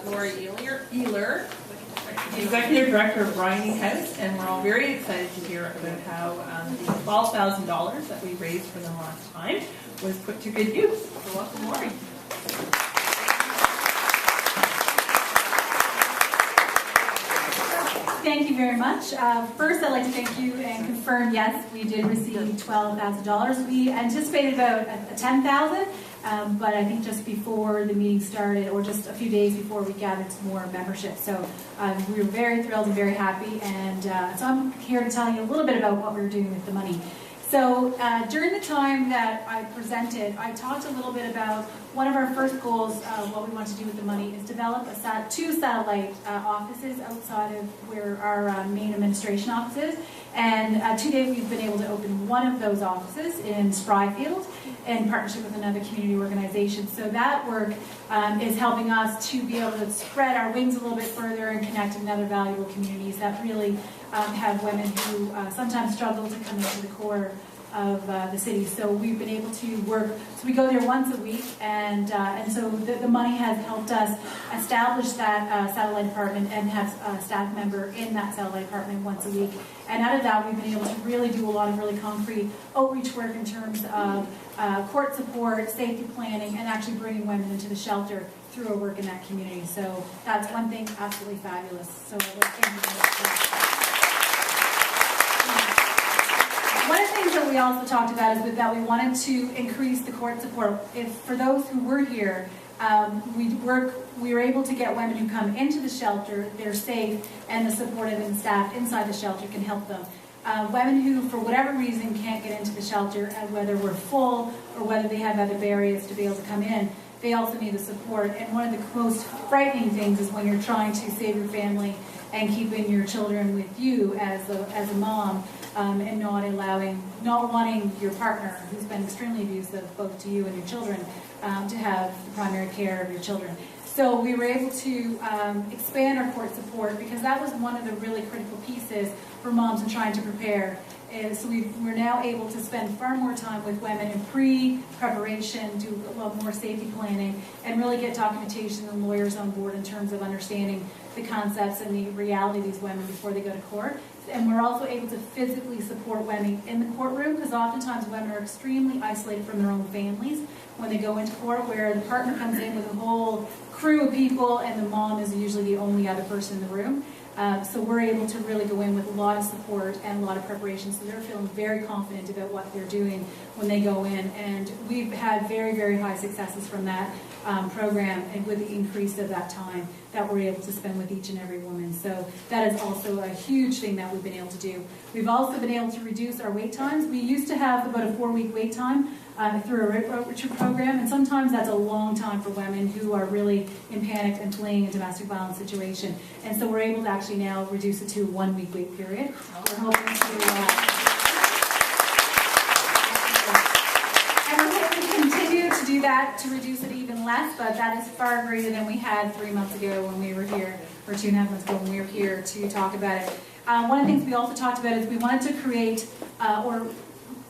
Laura Ehler, the Executive Director of Bryony House, and we're all very excited to hear about how the $12,000 that we raised for them last time was put to good use. So welcome, Lori. Thank you very much. First, I'd like to thank you and confirm, yes, we did receive $12,000. We anticipated about $10,000, but I think just before the meeting started, or just a few days before, we gathered some more membership. So we were very thrilled and very happy, and so I'm here to tell you a little bit about what we're doing with the money. So during the time that I presented, I talked a little bit about one of our first goals, what we want to do with the money, is develop two satellite offices outside of where our main administration office is. And to date, we've been able to open one of those offices in Spryfield in partnership with another community organization. So that work is helping us to be able to spread our wings a little bit further and connect with other valuable communities that really have women who sometimes struggle to come into the core of the city. So we've been able to work, so we go there once a week, and so the money has helped us establish that satellite apartment and have a staff member in that satellite apartment once a week. And out of that, we've been able to really do a lot of really concrete outreach work in terms of court support, safety planning, and actually bringing women into the shelter through our work in that community. So that's one thing absolutely fabulous. So thank you very much. One of the things that we also talked about is that we wanted to increase the court support. For those who were here, we were able to get women who come into the shelter, they're safe, and the supportive and staff inside the shelter can help them. Women who, for whatever reason, can't get into the shelter, whether we're full or whether they have other barriers to be able to come in, they also need the support. And one of the most frightening things is when you're trying to save your family and keeping your children with you as a mom, and not wanting your partner, who's been extremely abusive both to you and your children, to have the primary care of your children. So we were able to expand our court support because that was one of the really critical pieces for moms in trying to prepare. So we're now able to spend far more time with women in pre-preparation, do a lot more safety planning, and really get documentation and lawyers on board in terms of understanding the concepts and the reality of these women before they go to court. And we're also able to physically support women in the courtroom because oftentimes women are extremely isolated from their own families when they go into court, where the partner comes in with a whole crew of people and the mom is usually the only other person in the room. So we're able to really go in with a lot of support and a lot of preparation, so they're feeling very confident about what they're doing when they go in. And we've had very, very high successes from that program, and with the increase of that time that we're able to spend with each and every woman. So that is also a huge thing that we've been able to do. We've also been able to reduce our wait times. We used to have about a 4-week wait time through a outreach program, and sometimes that's a long time for women who are really in panic and fleeing a domestic violence situation. And so we're able to actually now reduce it to a 1-week wait period. We're hoping to continue to do that, to reduce it even less, but that is far greater than we had 3 months ago when we were here, or 2.5 months ago when we were here to talk about it. One of the things we also talked about is we wanted to create or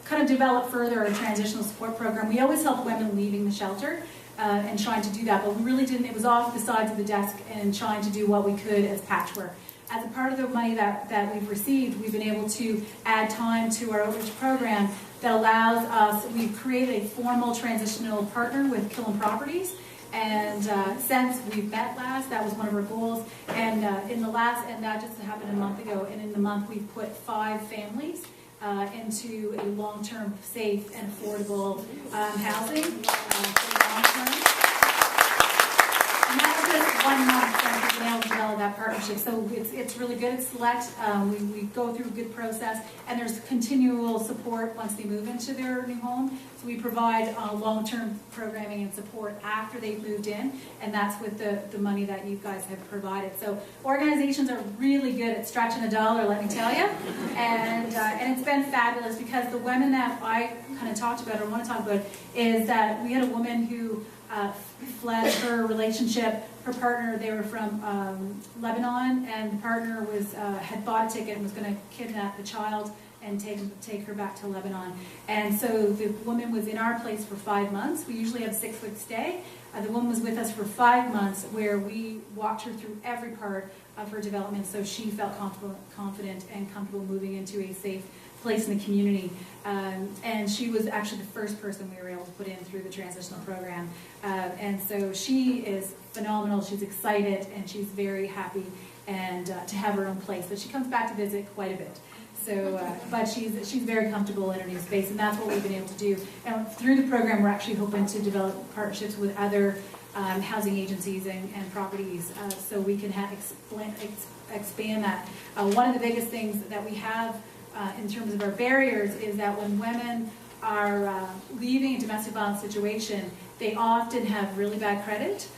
kind of develop further a transitional support program. We always help women leaving the shelter and trying to do that, but we really didn't. It was off the sides of the desk and trying to do what we could as patchwork. As a part of the money that we've received, we've been able to add time to our outreach program that allows us, we've created a formal transitional partner with Killam Properties. And since we've met last, that was one of our goals. And that just happened a month ago. And in the month, we've put 5 families into a long-term, safe, and affordable housing for the long term. And that was just 1 month since we've been able to develop that partnership. So it's really good. It's select. We go through a good process, and there's continual support once they move into their new home. So we provide long-term programming and support after they've moved in, and that's with the money that you guys have provided. So organizations are really good at stretching a dollar, let me tell you, and it's been fabulous because the women that I kind of talked about or want to talk about is that we had a woman who fled her relationship. Her partner, they were from Lebanon, and the partner had bought a ticket and was going to kidnap the child and take her back to Lebanon. And so the woman was in our place for 5 months. We usually have 6-week stay. The woman was with us for 5 months, where we walked her through every part of her development, so she felt confident and comfortable moving into a safe place in the community. And she was actually the first person we were able to put in through the transitional program. And so she is phenomenal. She's excited and she's very happy and to have her own place. But she comes back to visit quite a bit. So, but she's very comfortable in her new space, and that's what we've been able to do. And through the program, we're actually hoping to develop partnerships with other housing agencies and properties, so we can expand that. One of the biggest things that we have in terms of our barriers is that when women are leaving a domestic violence situation, they often have really bad credit,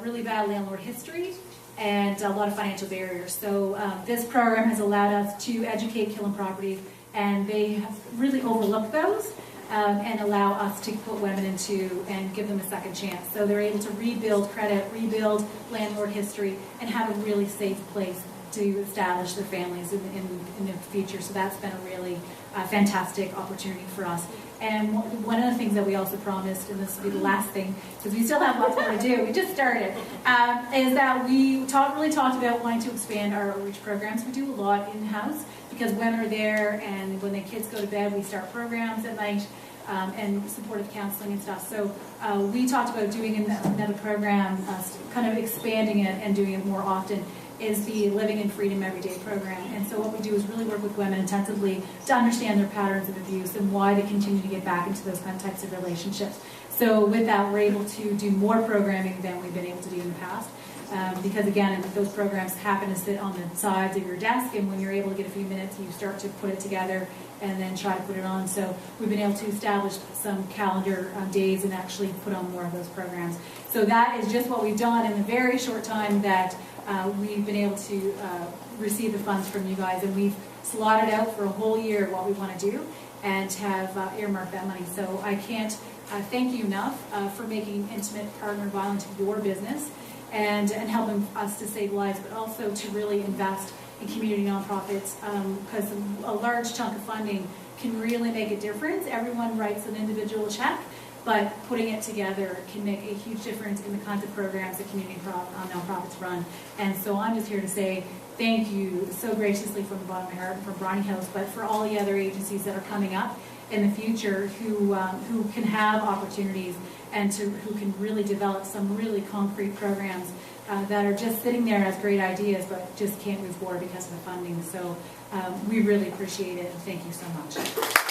really bad landlord history, and a lot of financial barriers. So this program has allowed us to educate Killam Properties, and they have really overlooked those and allow us to put women into and give them a second chance. So they're able to rebuild credit, rebuild landlord history, and have a really safe place to establish their families in the future. So that's been a really fantastic opportunity for us. And one of the things that we also promised, and this will be the last thing, because we still have lots more to do, we just started, is that we really talked about wanting to expand our outreach programs. We do a lot in-house because women are there, and when the kids go to bed, we start programs at night and supportive counseling and stuff. So we talked about doing another program, kind of expanding it and doing it more often, is the Living in Freedom Everyday program. And so what we do is really work with women intensively to understand their patterns of abuse and why they continue to get back into those kind of types of relationships. So with that, we're able to do more programming than we've been able to do in the past. Because again, those programs happen to sit on the sides of your desk, and when you're able to get a few minutes, you start to put it together and then try to put it on. So we've been able to establish some calendar days and actually put on more of those programs. So that is just what we've done in the very short time that we've been able to receive the funds from you guys, and we've slotted out for a whole year what we want to do and have earmarked that money. So I can't thank you enough for making Intimate Partner Violence your business and helping us to save lives, but also to really invest in community nonprofits, because a large chunk of funding can really make a difference. Everyone writes an individual check, but putting it together can make a huge difference in the kinds of programs that community nonprofits run. And so I'm just here to say thank you so graciously from the bottom of my heart for Bryony House, but for all the other agencies that are coming up in the future who can have opportunities and who can really develop some really concrete programs that are just sitting there as great ideas but just can't move forward because of the funding. So we really appreciate it, and thank you so much.